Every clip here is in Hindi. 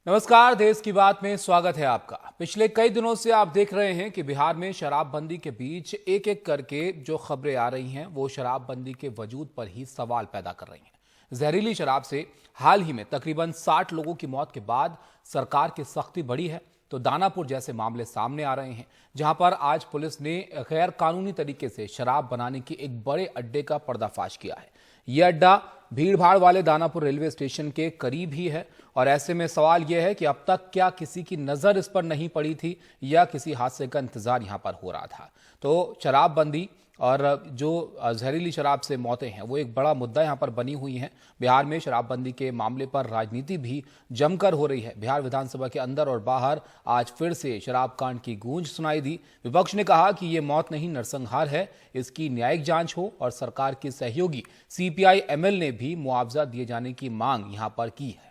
नमस्कार, देश की बात में स्वागत है आपका। पिछले कई दिनों से आप देख रहे हैं कि बिहार में शराबबंदी के बीच एक एक करके जो खबरें आ रही हैं वो शराबबंदी के वजूद पर ही सवाल पैदा कर रही हैं। जहरीली शराब से हाल ही में तकरीबन 60 लोगों की मौत के बाद सरकार की सख्ती बढ़ी है तो दानापुर जैसे मामले सामने आ रहे हैं, जहां पर आज पुलिस ने गैर कानूनी तरीके से शराब बनाने की एक बड़े अड्डे का पर्दाफाश किया है। यह अड्डा भीड़भाड़ वाले दानापुर रेलवे स्टेशन के करीब ही है और ऐसे में सवाल यह है कि अब तक क्या किसी की नजर इस पर नहीं पड़ी थी या किसी हादसे का इंतजार यहां पर हो रहा था। तो शराबबंदी और जो जहरीली शराब से मौतें हैं वो एक बड़ा मुद्दा यहां पर बनी हुई हैं। बिहार में शराबबंदी के मामले पर राजनीति भी जमकर हो रही है। बिहार विधानसभा के अंदर और बाहर आज फिर से शराब कांड की गूंज सुनाई दी। विपक्ष ने कहा कि ये मौत नहीं नरसंहार है, इसकी न्यायिक जांच हो और सरकार के सहयोगी सीपीआई एमएल ने भी मुआवजा दिए जाने की मांग यहां पर की है।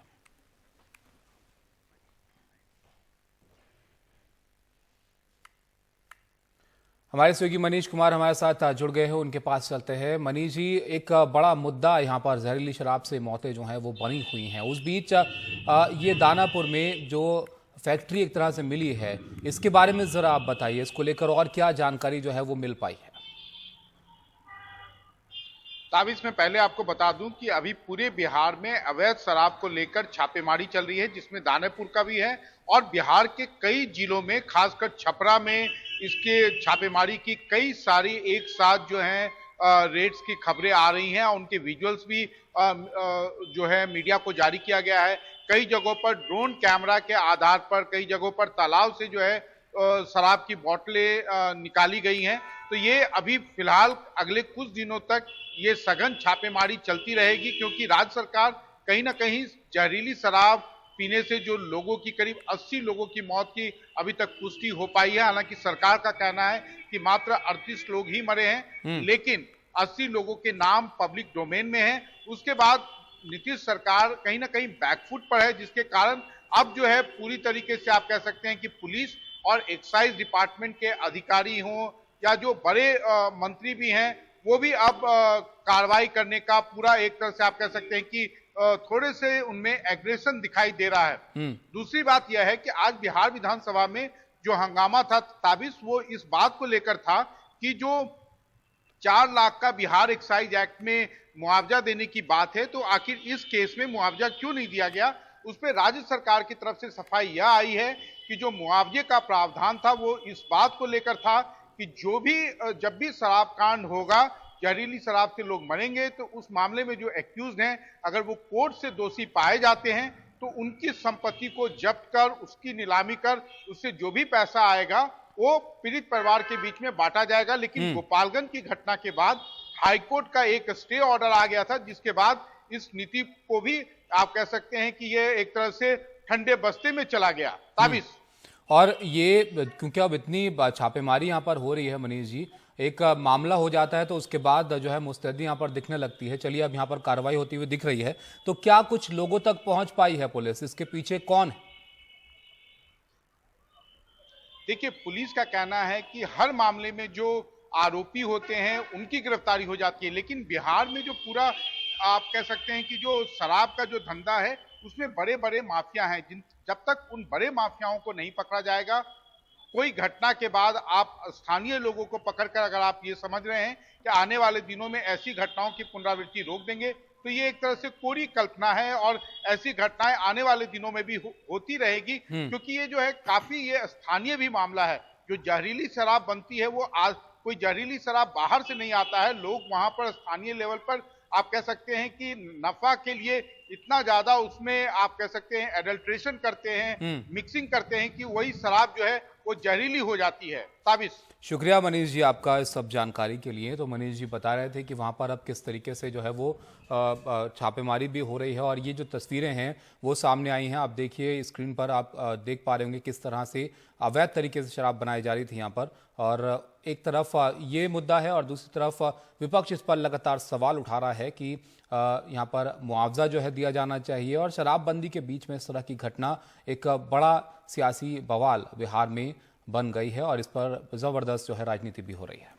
हमारे सहयोगी मनीष कुमार हमारे साथ जुड़ गए हैं, उनके पास चलते हैं। मनीष जी, एक बड़ा मुद्दा यहाँ पर जहरीली शराब से मौतें जो हैं वो बनी हुई हैं। उस बीच ये दानापुर में जो फैक्ट्री एक तरह से मिली है, इसके बारे में जरा आप बताइए, इसको लेकर और क्या जानकारी जो है वो मिल पाई है। ताबिश में पहले आपको बता दूं कि अभी पूरे बिहार में अवैध शराब को लेकर छापेमारी चल रही है, जिसमें दानापुर का भी है और बिहार के कई जिलों में, खासकर छपरा में इसके छापेमारी की कई सारी एक साथ जो है रेड्स की खबरें आ रही हैं और उनके विजुअल्स भी जो है मीडिया को जारी किया गया है। कई जगहों पर ड्रोन कैमरा के आधार पर, कई जगहों पर तालाब से जो है शराब की बोतलें निकाली गई हैं। तो ये अभी फिलहाल अगले कुछ दिनों तक ये सघन छापेमारी चलती रहेगी, क्योंकि राज्य सरकार कहीं ना कहीं जहरीली शराब पीने से जो लोगों की करीब 80 लोगों की मौत की अभी तक पुष्टि हो पाई है। हालांकि सरकार का कहना है कि मात्र 38 लोग ही मरे हैं, लेकिन 80 लोगों के नाम पब्लिक डोमेन में है। उसके बाद नीतीश सरकार कहीं ना कहीं बैकफुट पर है, जिसके कारण अब जो है पूरी तरीके से आप कह सकते हैं कि पुलिस और एक्साइज डिपार्टमेंट के अधिकारी हों या जो बड़े मंत्री भी हैं, वो भी अब कार्रवाई करने का पूरा एक तरह से आप कह सकते हैं कि थोड़े से उनमें एग्रेशन दिखाई दे रहा है। दूसरी बात यह है कि आज बिहार विधानसभा में जो हंगामा था, ताबिश वो इस बात को लेकर था कि जो 4 लाख का बिहार एक्साइज एक्ट में मुआवजा देने की बात है, तो आखिर इस केस में मुआवजा क्यों नहीं दिया गया। उस पर राज्य सरकार की तरफ से सफाई यह आई है कि जो मुआवजे का प्रावधान था वो इस बात को लेकर था कि जब भी शराब कांड होगा, जहरीली शराब से लोग मरेंगे, तो उस मामले में जो एक्यूज हैं, अगर वो कोर्ट से दोषी पाए जाते हैं तो उनकी संपत्ति को जब्त कर, उसकी नीलामी कर, उससे जो भी पैसा आएगा वो पीड़ित परिवार के बीच में बांटा जाएगा। लेकिन गोपालगंज की घटना के बाद हाईकोर्ट का एक स्टे ऑर्डर आ गया था, जिसके बाद इस नीति को भी आप कह सकते हैं कि ये एक तरह से ठंडे बस्ते में चला गया। ताबिश और ये क्योंकि अब इतनी छापेमारी यहाँ पर हो रही है मनीष जी, एक मामला हो जाता है तो उसके बाद जो है मुस्तैदी यहाँ पर दिखने लगती है। चलिए, अब यहाँ पर कार्रवाई होती हुई दिख रही है, तो क्या कुछ लोगों तक पहुंच पाई है पुलिस? इसके पीछे कौन है? देखिए, पुलिस का कहना है कि हर मामले में जो आरोपी होते हैं उनकी गिरफ्तारी हो जाती है, लेकिन बिहार में जो पूरा आप कह सकते हैं कि जो शराब का जो धंधा है उसमें बड़े बड़े माफिया हैं, जब तक उन बड़े माफियाओं को नहीं पकड़ा जाएगा, कोई घटना के बाद आप स्थानीय लोगों को पकड़कर अगर आप ये समझ रहे हैं कि आने वाले दिनों में ऐसी घटनाओं की पुनरावृत्ति रोक देंगे, तो ये एक तरह से कोरी कल्पना है और ऐसी घटनाएं आने वाले दिनों में भी होती रहेगी, क्योंकि ये जो है काफी ये स्थानीय भी मामला है। जो जहरीली शराब बनती है वो आज कोई जहरीली शराब बाहर से नहीं आता है, लोग वहां पर स्थानीय लेवल पर आप कह सकते हैं कि नफा के लिए इतना ज्यादा उसमें आप कह सकते हैं एडल्ट्रेशन करते हैं, मिक्सिंग करते हैं कि वही शराब जो है वो जहरीली हो जाती है। ताबिश शुक्रिया मनीष जी आपका इस सब जानकारी के लिए। तो मनीष जी बता रहे थे कि वहाँ पर अब किस तरीके से जो है वो छापेमारी भी हो रही है और ये जो तस्वीरें हैं वो सामने आई हैं। आप देखिए स्क्रीन पर, आप देख पा रहे होंगे किस तरह से अवैध तरीके से शराब बनाई जा रही थी यहाँ पर। और एक तरफ ये मुद्दा है और दूसरी तरफ विपक्ष इस पर लगातार सवाल उठा रहा है कि यहाँ पर मुआवजा जो है दिया जाना चाहिए। और शराबबंदी के बीच में इस तरह की घटना एक बड़ा सियासी बवाल बिहार में बन गई है और इस पर जबरदस्त जो है राजनीति भी हो रही है।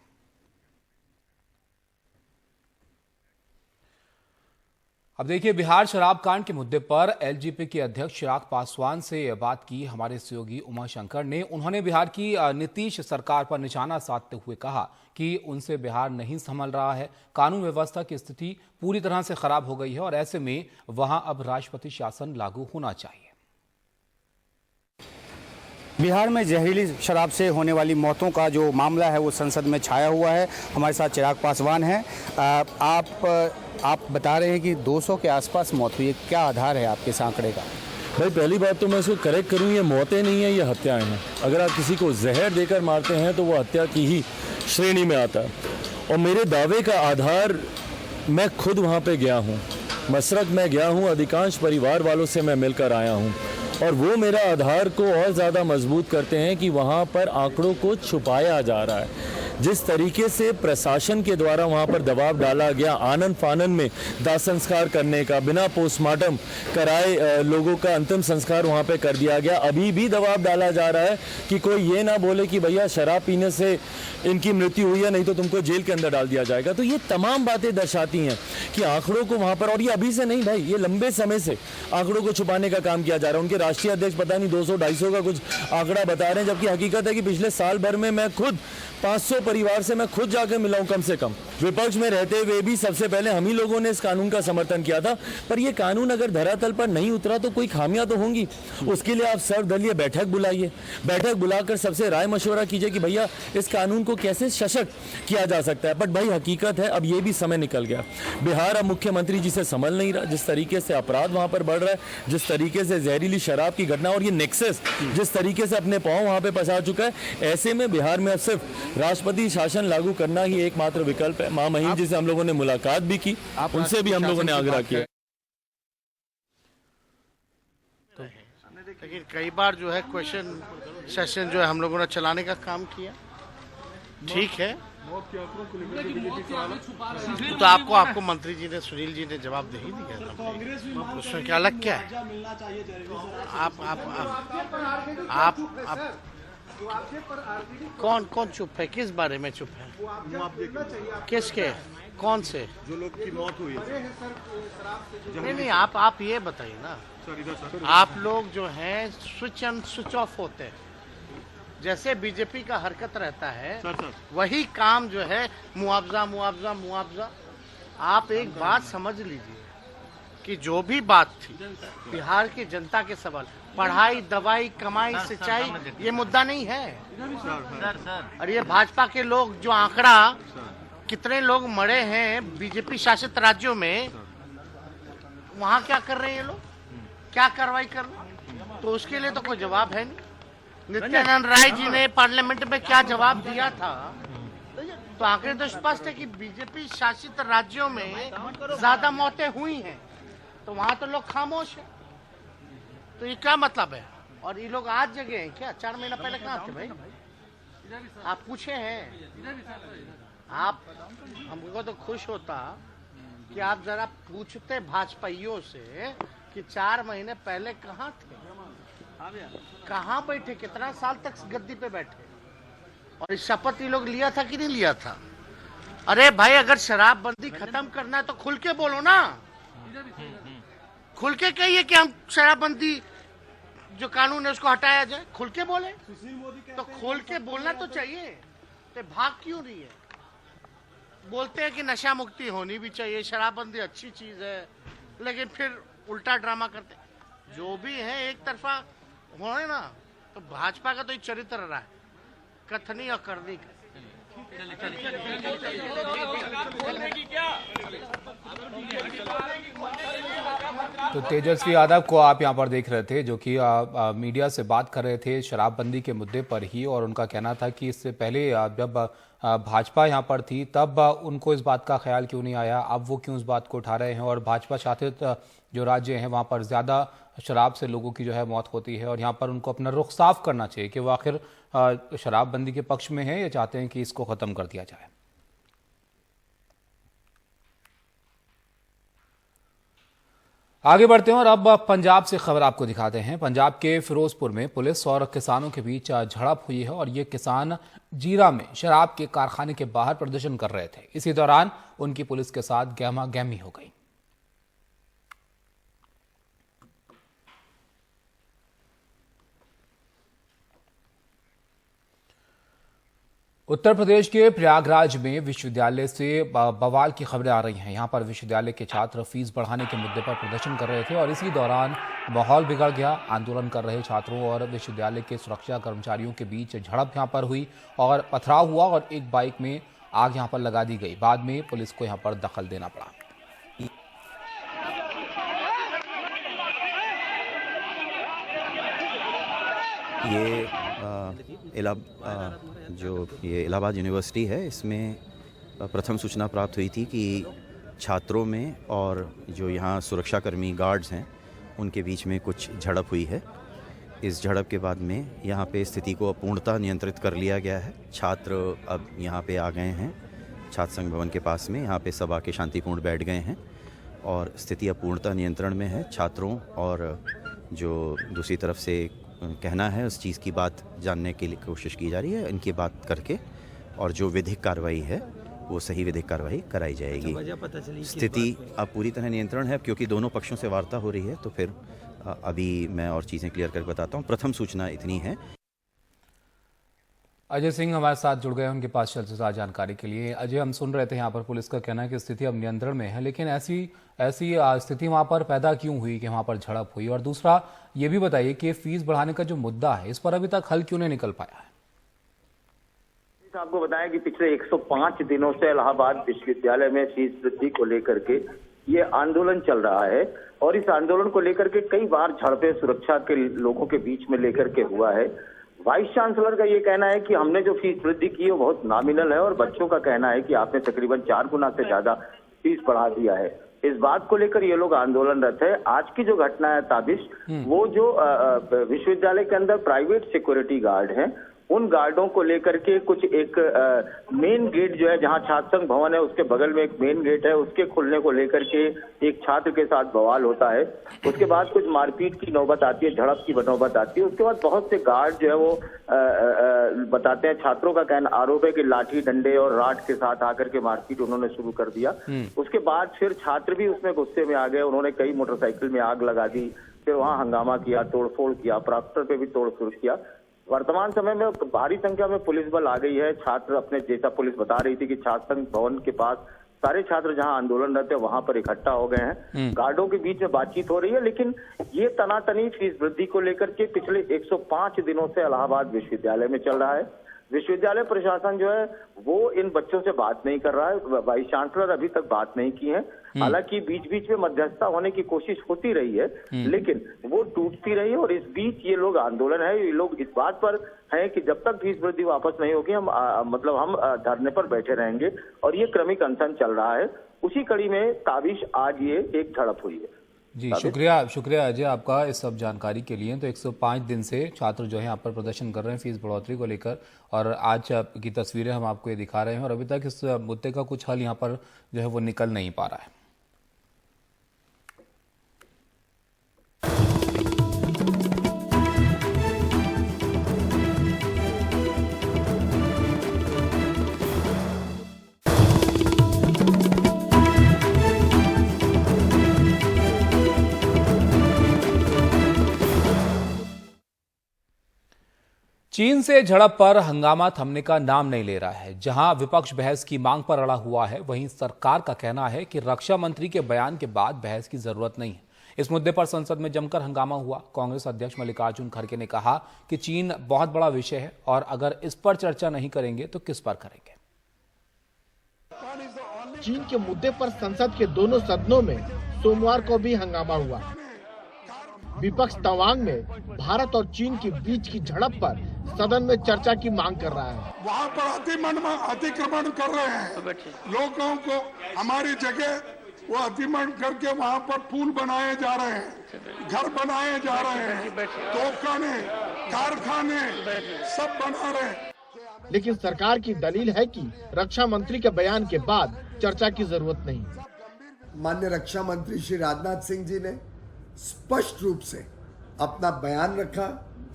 अब देखिए, बिहार शराब कांड के मुद्दे पर एलजेपी के अध्यक्ष चिराग पासवान से बात की हमारे सहयोगी उमाशंकर ने। उन्होंने बिहार की नीतीश सरकार पर निशाना साधते हुए कहा कि उनसे बिहार नहीं संभल रहा है, कानून व्यवस्था की स्थिति पूरी तरह से खराब हो गई है और ऐसे में वहां अब राष्ट्रपति शासन लागू होना चाहिए। बिहार में जहरीली शराब से होने वाली मौतों का जो मामला है वो संसद में छाया हुआ है। हमारे साथ चिराग पासवान हैं। आप बता रहे हैं कि 200 के आसपास मौत हुई है, क्या आधार है आपके इस आंकड़े का? भाई पहली बात तो मैं इसको करेक्ट करूँ, ये मौतें नहीं है, ये हत्याएं हैं। अगर आप किसी को जहर देकर मारते हैं तो वो हत्या की ही श्रेणी में आता है। और मेरे दावे का आधार, मैं खुद वहाँ पे गया हूँ, मसरक में गया हूँ, अधिकांश परिवार वालों से मैं मिलकर आया हूँ और वो मेरा आधार को और ज़्यादा मजबूत करते हैं कि वहाँ पर आंकड़ों को छुपाया जा रहा है। जिस तरीके से प्रशासन के द्वारा वहाँ पर दबाव डाला गया, आनन फानन में दाह संस्कार करने का, बिना पोस्टमार्टम कराए लोगों का अंतिम संस्कार वहाँ पे कर दिया गया। अभी भी दबाव डाला जा रहा है कि कोई ये ना बोले कि भैया शराब पीने से इनकी मृत्यु हुई है, नहीं तो तुमको जेल के अंदर डाल दिया जाएगा। तो ये तमाम बातें दर्शाती हैं कि आंकड़ों को वहाँ पर, और ये अभी से नहीं भाई, ये लंबे समय से आंकड़ों को छुपाने का काम किया जा रहा है। उनके राष्ट्रीय अध्यक्ष पता नहीं 200-250 का कुछ आंकड़ा बता रहे हैं, जबकि हकीकत है कि पिछले साल भर में मैं खुद 500 परिवार से मैं खुद जाकर मिला हूं कम से कम। विपक्ष में रहते हुए भी सबसे पहले हम ही लोगों ने इस कानून का समर्थन किया था। पर ये कानून अगर धरातल पर नहीं उतरा तो कोई खामियां तो होंगी। उसके लिए आप सर्वदलीय बैठक बुलाइए, बैठक बुलाकर सबसे राय मशवरा कीजिए कि भैया इस कानून को कैसे सशक्त किया जा सकता है। बट भाई हकीकत है अब ये भी समय निकल गया। बिहार अब मुख्यमंत्री जी से संभल नहीं रहा। जिस तरीके से अपराध वहां पर बढ़ रहा है, जिस तरीके से जहरीली शराब की घटना और ये नेक्सस जिस तरीके से अपने पांव वहां पे पसार चुका है, ऐसे में बिहार में अब सिर्फ राष्ट्रपति शासन लागू करना ही एकमात्र विकल्प है। मां महीम जी से हम लोगों ने मुलाकात भी की, उनसे भी हम लोगों ने आग्रह किया। लेकिन कई बार जो है क्वेश्चन सेशन जो है हम लोगों ने चलाने का काम किया, ठीक है। तो आपको मंत्री जी ने, सुनील जी ने जवाब दे ही दिया, उसमें क्या अलग क्या है? आप कौन चुप है? किस बारे में चुप है? किसके? कौन से? जो लोग की मौत हुई है। नहीं, आप ये बताइए ना। आप लोग जो हैं स्विच ऑफ होते हैं, जैसे बीजेपी का हरकत रहता है वही काम जो है मुआवजा। आप एक बात समझ लीजिए कि जो भी बात थी बिहार की जनता के सवाल, पढ़ाई, दवाई, कमाई, सिंचाई, ये मुद्दा नहीं है। और ये भाजपा के लोग जो आंकड़ा कितने लोग मरे हैं बीजेपी शासित राज्यों में, वहां क्या कर रहे हैं ये लोग? क्या कार्रवाई कर रहे हैं? तो उसके लिए तो कोई जवाब है नहीं। नित्यानंद राय जी ने पार्लियामेंट में क्या जवाब दिया था? तो आंकड़े तो स्पष्ट है कि बीजेपी शासित राज्यों में ज्यादा मौतें हुई हैं, तो वहां तो लोग खामोश हैं। तो ये क्या मतलब है? और ये लोग आज जगह हैं क्या? 4 महीना पहले कहाँ थे भाई? आप पूछे हैं? आप, हमको तो खुश होता कि आप जरा पूछते भाजपाइयों से कि 4 महीने पहले कहाँ थे, कहाँ बैठे, कितना साल तक गद्दी पे बैठे, और इस शपथ ये लोग लिया था कि नहीं लिया था? अरे भाई अगर शराबबंदी खत्म करना है तो खुल के बोलो ना, खुल के कहिए कि हम शराबबंदी जो कानून है उसको हटाया जाए, खुल के बोले। तो खुल के बोलना तो चाहिए, तो भाग क्यों रही है? बोलते हैं कि नशा मुक्ति होनी भी चाहिए, शराबबंदी अच्छी चीज है, लेकिन फिर उल्टा ड्रामा करते। जो भी है एक तरफा होने ना, तो भाजपा का तो ये चरित्र रहा है, कथनी और करनी का। तो तेजस्वी यादव को आप यहां पर देख रहे थे, जो कि मीडिया से बात कर रहे थे शराबबंदी के मुद्दे पर ही, और उनका कहना था कि इससे पहले जब भाजपा यहां पर थी तब उनको इस बात का ख्याल क्यों नहीं आया, अब वो क्यों इस बात को उठा रहे हैं। और भाजपा शासित जो राज्य हैं वहां पर ज़्यादा शराब से लोगों की जो है मौत होती है, और यहाँ पर उनको अपना रुख साफ करना चाहिए कि वो आखिर शराबबंदी के पक्ष में है या चाहते हैं कि इसको ख़त्म कर दिया जाए। आगे बढ़ते हैं और अब पंजाब से खबर आपको दिखाते हैं। पंजाब के फिरोजपुर में पुलिस और किसानों के बीच झड़प हुई है और ये किसान जीरा में शराब के कारखाने के बाहर प्रदर्शन कर रहे थे। इसी दौरान उनकी पुलिस के साथ गहमा गहमी हो गई। उत्तर प्रदेश के प्रयागराज में विश्वविद्यालय से बवाल की खबरें आ रही हैं। यहां पर विश्वविद्यालय के छात्र फीस बढ़ाने के मुद्दे पर प्रदर्शन कर रहे थे और इसी दौरान माहौल बिगड़ गया। आंदोलन कर रहे छात्रों और विश्वविद्यालय के सुरक्षा कर्मचारियों के बीच झड़प यहां पर हुई और पथराव हुआ और एक बाइक में आग यहां पर लगा दी गई। बाद में पुलिस को यहां पर दखल देना पड़ा। ये इलाहाबाद यूनिवर्सिटी है, इसमें प्रथम सूचना प्राप्त हुई थी कि छात्रों में और जो यहाँ सुरक्षाकर्मी गार्ड्स हैं उनके बीच में कुछ झड़प हुई है। इस झड़प के बाद में यहाँ पे स्थिति को पूर्णतः नियंत्रित कर लिया गया है। छात्र अब यहाँ पे आ गए हैं, छात्र संघ भवन के पास में, यहाँ पे सब आके शांतिपूर्ण बैठ गए हैं और स्थिति अब पूर्णतः नियंत्रण में है। छात्रों और जो दूसरी तरफ से कहना है उस चीज़ की बात जानने के लिए कोशिश की जा रही है। इनकी बात करके और जो विधिक कार्रवाई है वो सही विधिक कार्रवाई कराई जाएगी। स्थिति अब पूरी तरह नियंत्रण है क्योंकि दोनों पक्षों से वार्ता हो रही है। तो फिर अभी मैं और चीज़ें क्लियर करके बताता हूँ। प्रथम सूचना इतनी है। अजय सिंह हमारे साथ जुड़ गए, उनके पास चलते जानकारी के लिए। अजय, हम सुन रहे थे यहाँ पर पुलिस का कहना है कि स्थिति अब नियंत्रण में है, लेकिन ऐसी स्थिति वहाँ पर पैदा क्यों हुई कि वहाँ पर झड़प हुई? और दूसरा ये भी बताइए कि फीस बढ़ाने का जो मुद्दा है इस पर अभी तक हल क्यों नहीं निकल पाया है? आपको बताएं कि पिछले 105 दिनों से इलाहाबाद विश्वविद्यालय में फीस वृद्धि को लेकर के ये आंदोलन चल रहा है और इस आंदोलन को लेकर के कई बार झड़पें सुरक्षा के लोगों के बीच में लेकर के हुआ है। वाइस चांसलर का ये कहना है कि हमने जो फीस वृद्धि की है वो बहुत नॉमिनल है और बच्चों का कहना है कि आपने तकरीबन 4 गुना से ज्यादा फीस बढ़ा दिया है। इस बात को लेकर ये लोग आंदोलनरत है। आज की जो घटना है ताबिश, वो जो विश्वविद्यालय के अंदर प्राइवेट सिक्योरिटी गार्ड हैं उन गार्डों को लेकर के कुछ एक मेन गेट जो है जहां छात्र संघ भवन है उसके बगल में एक मेन गेट है, उसके खुलने को लेकर के एक छात्र के साथ बवाल होता है। उसके बाद कुछ मारपीट की नौबत आती है, झड़प की नौबत आती है। उसके बाद बहुत से गार्ड जो है वो बताते हैं, छात्रों का कहना आरोप है कि लाठी डंडे और राड के साथ आकर के मारपीट उन्होंने शुरू कर दिया। उसके बाद फिर छात्र भी उसमें गुस्से में आ गए, उन्होंने कई मोटरसाइकिल में आग लगा दी, फिर वहां हंगामा किया, तोड़फोड़ किया, प्रॉक्टर पे भी तोड़फोड़ किया। वर्तमान समय में भारी संख्या में पुलिस बल आ गई है। छात्र अपने, जैसा पुलिस बता रही थी कि छात्र संघ भवन के पास सारे छात्र जहां आंदोलन रहते हैं वहां पर इकट्ठा हो गए हैं। गार्डों के बीच में बातचीत हो रही है, लेकिन ये तनातनी फीस वृद्धि को लेकर के पिछले 105 दिनों से इलाहाबाद विश्वविद्यालय में चल रहा है। विश्वविद्यालय प्रशासन जो है वो इन बच्चों से बात नहीं कर रहा है। वाइस चांसलर अभी तक बात नहीं की है। हालांकि बीच बीच में मध्यस्थता होने की कोशिश होती रही है, लेकिन वो टूटती रही है और इस बीच ये लोग आंदोलन है, ये लोग इस बात पर हैं कि जब तक फीस वृद्धि वापस नहीं होगी हम धरने पर बैठे रहेंगे और ये क्रमिक अनशन चल रहा है। उसी कड़ी में ताबिश आज ये एक झड़प हुई है। जी, शुक्रिया अजय आपका इस सब जानकारी के लिए। तो 105 दिन से छात्र जो है यहाँ पर प्रदर्शन कर रहे हैं फीस बढ़ोतरी को लेकर और आज की तस्वीरें हम आपको ये दिखा रहे हैं और अभी तक इस मुद्दे का कुछ हल यहाँ पर जो है वो निकल नहीं पा रहा है। चीन से झड़प पर हंगामा थमने का नाम नहीं ले रहा है। जहां विपक्ष बहस की मांग पर अड़ा हुआ है, वहीं सरकार का कहना है कि रक्षा मंत्री के बयान के बाद बहस की जरूरत नहीं है। इस मुद्दे पर संसद में जमकर हंगामा हुआ। कांग्रेस अध्यक्ष मल्लिकार्जुन खड़गे ने कहा कि चीन बहुत बड़ा विषय है और अगर इस पर चर्चा नहीं करेंगे तो किस पर करेंगे। चीन के मुद्दे पर संसद के दोनों सदनों में सोमवार को भी हंगामा हुआ। विपक्ष तवांग में भारत और चीन के बीच की झड़प पर सदन में चर्चा की मांग कर रहा है। वहाँ पर अतिक्रमण कर रहे हैं लोगों को, हमारी जगह वो अतिक्रमण करके वहाँ पर पुल बनाए जा रहे हैं, घर बनाए जा रहे हैं, तोपखाने, कारखाने सब बना रहे हैं। लेकिन सरकार की दलील है कि रक्षा मंत्री के बयान के बाद चर्चा की जरूरत नहीं। माननीय रक्षा मंत्री श्री राजनाथ सिंह जी ने स्पष्ट रूप से अपना बयान रखा,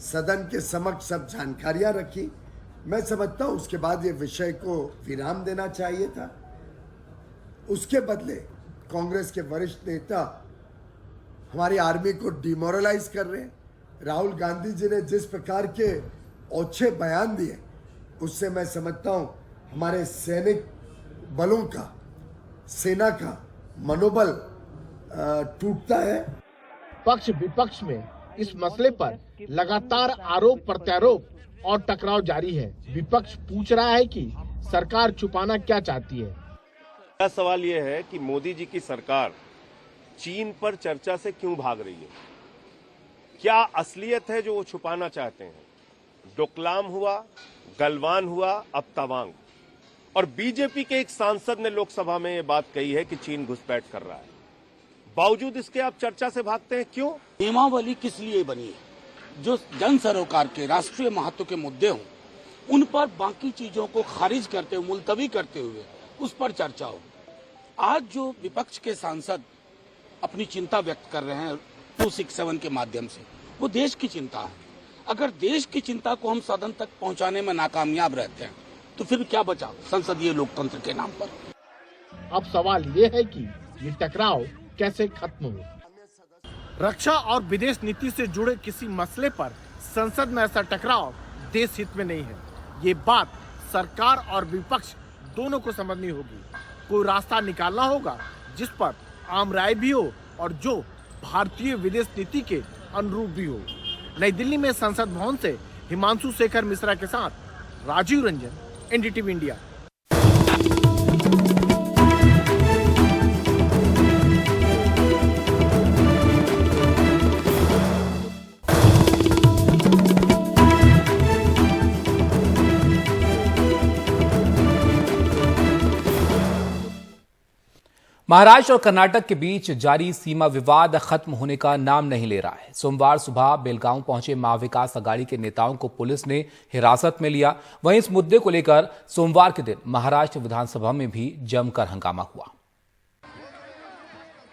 सदन के समक्ष सब जानकारियां रखी। मैं समझता हूं उसके बाद ये विषय को विराम देना चाहिए था। उसके बदले कांग्रेस के वरिष्ठ नेता हमारी आर्मी को डिमोरलाइज कर रहे हैं। राहुल गांधी जी ने जिस प्रकार के ओछे बयान दिए उससे मैं समझता हूँ हमारे सैनिक बलों का, सेना का मनोबल टूटता है। पक्ष विपक्ष में इस मसले पर लगातार आरोप प्रत्यारोप और टकराव जारी है। विपक्ष पूछ रहा है कि सरकार छुपाना क्या चाहती है। मेरा सवाल यह है कि मोदी जी की सरकार चीन पर चर्चा से क्यों भाग रही है? क्या असलियत है जो वो छुपाना चाहते हैं? डोकलाम हुआ, गलवान हुआ, अब तवांग। और बीजेपी के एक सांसद ने लोकसभा में ये बात कही है कि चीन घुसपैठ कर रहा है। बावजूद इसके आप चर्चा से भागते हैं, क्यों? नियमावली किस लिए बनी है? जो जन सरोकार के राष्ट्रीय महत्व के मुद्दे हों, उन पर बाकी चीजों को खारिज करते हुए, मुलतवी करते हुए उस पर चर्चा हो। आज जो विपक्ष के सांसद अपनी चिंता व्यक्त कर रहे हैं 267 के माध्यम से, वो देश की चिंता है। अगर देश की चिंता को हम सदन तक पहुंचाने में नाकामयाब रहते हैं तो फिर क्या बचा संसदीय लोकतंत्र के नाम पर? अब सवाल ये है कि ये टकराव कैसे खत्म हो। रक्षा और विदेश नीति से जुड़े किसी मसले पर संसद में ऐसा टकराव देश हित में नहीं है। ये बात सरकार और विपक्ष दोनों को समझनी होगी। कोई रास्ता निकालना होगा जिस पर आम राय भी हो और जो भारतीय विदेश नीति के अनुरूप भी हो। नई दिल्ली में संसद भवन से हिमांशु शेखर मिश्रा के साथ राजीव रंजन, एनडीटीवी इंडिया। महाराष्ट्र और कर्नाटक के बीच जारी सीमा विवाद खत्म होने का नाम नहीं ले रहा है। सोमवार सुबह बेलगांव पहुंचे महाविकास अघाड़ी के नेताओं को पुलिस ने हिरासत में लिया। वहीं इस मुद्दे को लेकर सोमवार के दिन महाराष्ट्र विधानसभा में भी जमकर हंगामा हुआ।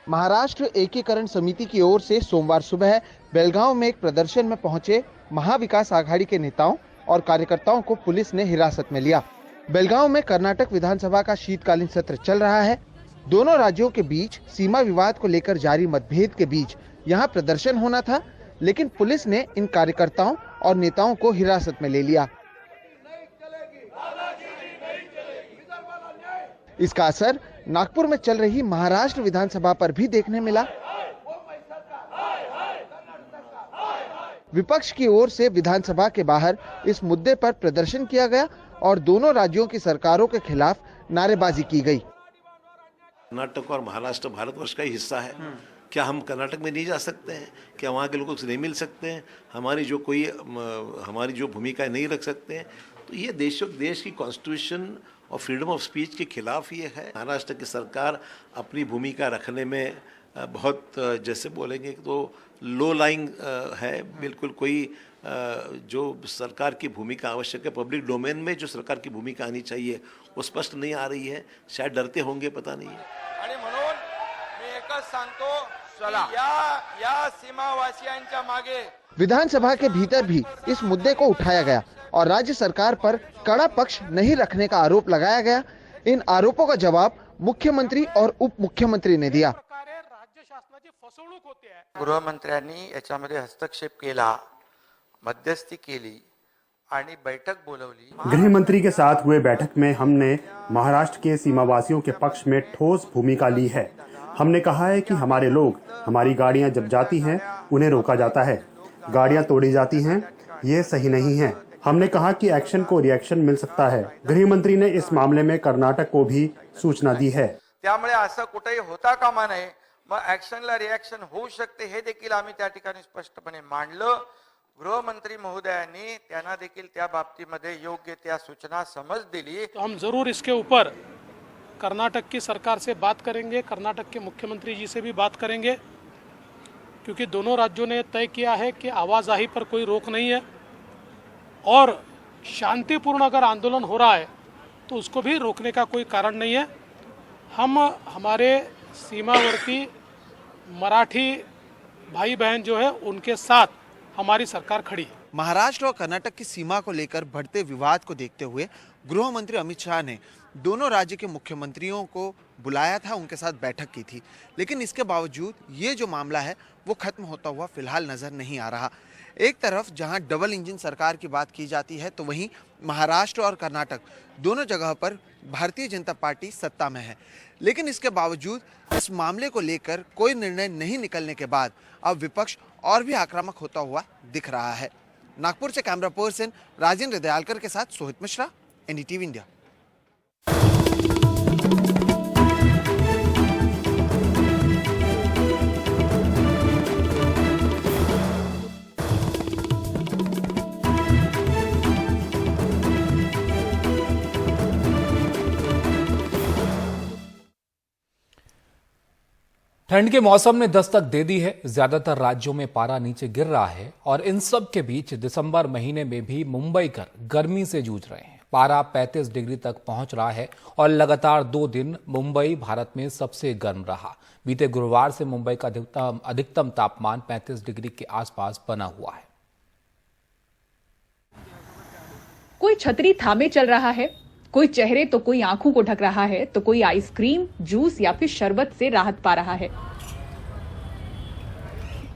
महाराष्ट्र एकीकरण समिति की ओर से सोमवार सुबह बेलगांव में एक प्रदर्शन में पहुंचे महाविकास आघाड़ी के नेताओं और कार्यकर्ताओं को पुलिस ने हिरासत में लिया। बेलगांव में कर्नाटक विधानसभा का शीतकालीन सत्र चल रहा है। दोनों राज्यों के बीच सीमा विवाद को लेकर जारी मतभेद के बीच यहां प्रदर्शन होना था, लेकिन पुलिस ने इन कार्यकर्ताओं और नेताओं को हिरासत में ले लिया। इसका असर नागपुर में चल रही महाराष्ट्र विधानसभा पर भी देखने मिला। विपक्ष की ओर से विधानसभा के बाहर इस मुद्दे पर प्रदर्शन किया गया और दोनों राज्यों की सरकारों के खिलाफ नारेबाजी की गई। कर्नाटक और महाराष्ट्र भारतवर्ष का ही हिस्सा है। क्या हम कर्नाटक में नहीं जा सकते हैं? क्या वहाँ के लोगों से नहीं मिल सकते हैं? हमारी जो भूमिका नहीं रख सकते हैं? तो ये देश की कॉन्स्टिट्यूशन और फ्रीडम ऑफ स्पीच के खिलाफ ये है। महाराष्ट्र की सरकार अपनी भूमिका रखने में बहुत जैसे बोलेंगे तो लो लाइंग है। बिल्कुल कोई जो सरकार की भूमिका आवश्यक है, पब्लिक डोमेन में जो सरकार की भूमिका आनी चाहिए वो स्पष्ट नहीं आ रही है। शायद डरते होंगे, पता नहीं है। आणि म्हणून मी एकच सांगतो, या सीमावासियांच्या मागे विधानसभा के भीतर भी इस मुद्दे को उठाया गया और राज्य सरकार पर कड़ा पक्ष नहीं रखने का आरोप लगाया गया। इन आरोपों का जवाब मुख्यमंत्री और उप मुख्यमंत्री ने दिया। गृहमंत्र्यांनी याच्यामध्ये हस्तक्षेप केला, मध्यस्थी केली आणि बैठक बोलवली। गृह मंत्री के साथ हुए बैठक में हमने महाराष्ट्र के सीमावासियों के पक्ष में ठोस भूमिका ली है। हमने कहा है कि हमारे लोग, हमारी गाड़ियां जब जाती हैं उन्हें रोका जाता है, गाड़ियां तोड़ी जाती हैं, ये सही नहीं है। हमने कहा कि एक्शन को रिएक्शन मिल सकता है। गृह मंत्री ने इस मामले में कर्नाटक को भी सूचना दी है। त्यामुळे असं कुठेही होता कामा नये, मग ॲक्शनला रिएक्शन होऊ शकते हे देखील आम्ही त्या ठिकाणी स्पष्टपणे मांडलं। गृहमंत्री महोदयांनी त्यांना देखील त्या बाबतीमध्ये योग्य त्या सूचना समज दिली। तो हम जरूर इसके ऊपर कर्नाटक की सरकार से बात करेंगे, कर्नाटक के मुख्यमंत्री जी से भी बात करेंगे, क्योंकि दोनों राज्यों ने तय किया है कि आवाजाही पर कोई रोक नहीं है और शांतिपूर्ण अगर आंदोलन हो रहा है तो उसको भी रोकने का कोई कारण नहीं है। हम हमारे सीमावर्ती मराठी भाई बहन जो है उनके साथ हमारी सरकार खड़ी है। महाराष्ट्र और कर्नाटक की सीमा को लेकर बढ़ते विवाद को देखते हुए गृह मंत्री अमित शाह ने दोनों राज्य के मुख्यमंत्रियों को बुलाया था, उनके साथ बैठक की थी, लेकिन इसके बावजूद ये जो मामला है वो खत्म होता हुआ फिलहाल नजर नहीं आ रहा। एक तरफ जहां डबल इंजन सरकार की बात की जाती है तो वहीं महाराष्ट्र और कर्नाटक दोनों जगह पर भारतीय जनता पार्टी सत्ता में है। लेकिन इसके बावजूद इस मामले को लेकर कोई निर्णय नहीं निकलने के बाद अब विपक्ष और भी आक्रामक होता हुआ दिख रहा है। नागपुर से कैमरा पर्सन राजेंद्र दयालकर के साथ सोहित मिश्रा, एनडीटीवी इंडिया। ठंड के मौसम ने दस्तक दे दी है। ज्यादातर राज्यों में पारा नीचे गिर रहा है और इन सब के बीच दिसंबर महीने में भी मुंबईकर गर्मी से जूझ रहे हैं। पारा 35 डिग्री तक पहुंच रहा है और लगातार 2 दिन मुंबई भारत में सबसे गर्म रहा। बीते गुरुवार से मुंबई का अधिकतम तापमान 35 डिग्री के आसपास बना हुआ है। कोई छतरी थामे चल रहा है, कोई चेहरे तो कोई आंखों को ढक रहा है, तो कोई आइसक्रीम, जूस या फिर शरबत से राहत पा रहा है।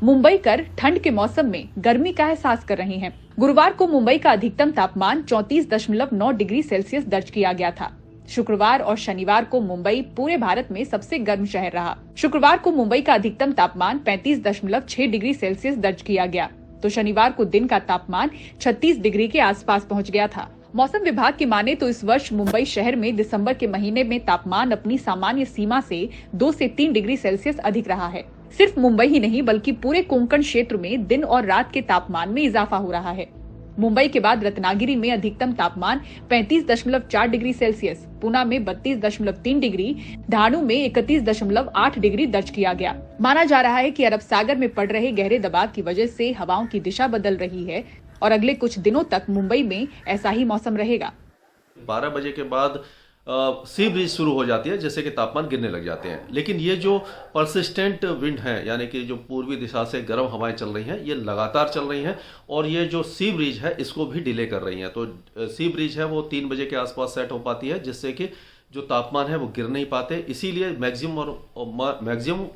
मुंबईकर ठंड के मौसम में गर्मी का एहसास कर रहे हैं। गुरुवार को मुंबई का अधिकतम तापमान 34.9 डिग्री सेल्सियस दर्ज किया गया था। शुक्रवार और शनिवार को मुंबई पूरे भारत में सबसे गर्म शहर रहा। शुक्रवार को मुंबई का अधिकतम तापमान 35.6 डिग्री सेल्सियस दर्ज किया गया, तो शनिवार को दिन का तापमान 36 डिग्री के आसपास पहुंच गया था। मौसम विभाग की माने तो इस वर्ष मुंबई शहर में दिसंबर के महीने में तापमान अपनी सामान्य सीमा से 2 से 3 डिग्री सेल्सियस अधिक रहा है। सिर्फ मुंबई ही नहीं बल्कि पूरे कोंकण क्षेत्र में दिन और रात के तापमान में इजाफा हो रहा है। मुंबई के बाद रत्नागिरी में अधिकतम तापमान 35.4 डिग्री सेल्सियस, पुणे में 32.3 डिग्री, धाणु में 31.8 डिग्री दर्ज किया गया। माना जा रहा है कि अरब सागर में पड़ रहे गहरे दबाव की वजह से हवाओं की दिशा बदल रही है और अगले कुछ दिनों तक मुंबई में ऐसा ही मौसम रहेगा। 12 बजे के बाद सी ब्रीज शुरू हो जाती है, जिससे कि तापमान गिरने लग जाते हैं। लेकिन ये जो परसिस्टेंट विंड है, यानी कि जो पूर्वी दिशा से गर्म हवाएं चल रही हैं, ये लगातार चल रही हैं और ये जो सी ब्रीज है इसको भी डिले कर रही हैं। तो सी ब्रीज है वो 3 बजे के आसपास सेट हो पाती है, जिससे कि जो तापमान है वो गिर नहीं पाते। इसीलिए मैक्सिमम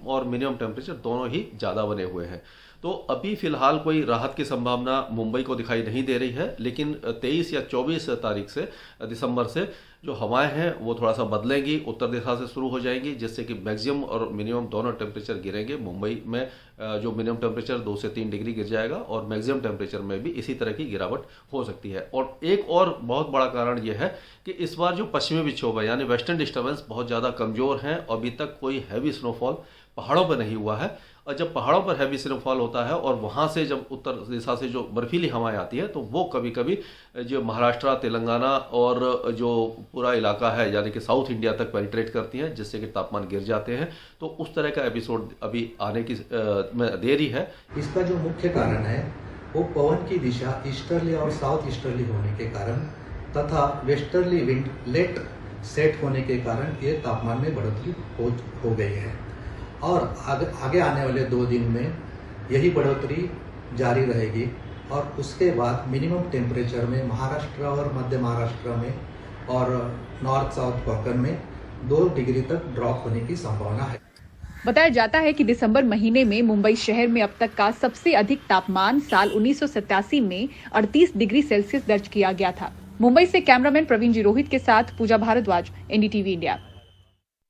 और मिनिमम टेम्परेचर दोनों ही ज़्यादा बने हुए हैं। तो अभी फिलहाल कोई राहत की संभावना मुंबई को दिखाई नहीं दे रही है, लेकिन 23 या 24 तारीख से दिसंबर से जो हवाएं हैं वो थोड़ा सा बदलेंगी, उत्तर दिशा से शुरू हो जाएंगी, जिससे कि मैक्सिमम और मिनिमम दोनों टेम्परेचर गिरेंगे। मुंबई में जो मिनिमम टेम्परेचर 2 से 3 डिग्री गिर जाएगा और मैक्सिमम टेम्परेचर में भी इसी तरह की गिरावट हो सकती है। और एक और बहुत बड़ा कारण ये है कि इस बार जो पश्चिमी विक्षोभ है यानी वेस्टर्न डिस्टर्बेंस बहुत ज़्यादा कमज़ोर हैं। अभी तक कोई हैवी स्नोफॉल पहाड़ों पर नहीं हुआ है, और जब पहाड़ों पर हैवी स्नोफॉल होता है और वहाँ से जब उत्तर दिशा से जो बर्फीली हवाएं आती है तो वो कभी कभी जो महाराष्ट्र, तेलंगाना और जो पूरा इलाका है यानी कि साउथ इंडिया तक पेनिट्रेट करती हैं, जिससे कि तापमान गिर जाते हैं। तो उस तरह का एपिसोड अभी आने की में देरी है। इसका जो मुख्य कारण है वो पवन की दिशा ईस्टर्ली और साउथ ईस्टर्ली होने के कारण तथा वेस्टर्ली विंड लेट सेट होने के कारण ये तापमान में बढ़ोतरी हो गई है और आगे आने वाले 2 दिन में यही बढ़ोतरी जारी रहेगी और उसके बाद मिनिमम टेम्परेचर में महाराष्ट्र और मध्य महाराष्ट्र में और नॉर्थ साउथ कोंकण में 2 डिग्री तक ड्रॉप होने की संभावना है। बताया जाता है कि दिसंबर महीने में मुंबई शहर में अब तक का सबसे अधिक तापमान साल 1987 में 38 डिग्री सेल्सियस दर्ज किया गया था। मुंबई से कैमरामैन प्रवीण जी रोहित के साथ पूजा भारद्वाज, एनडीटीवी इंडिया।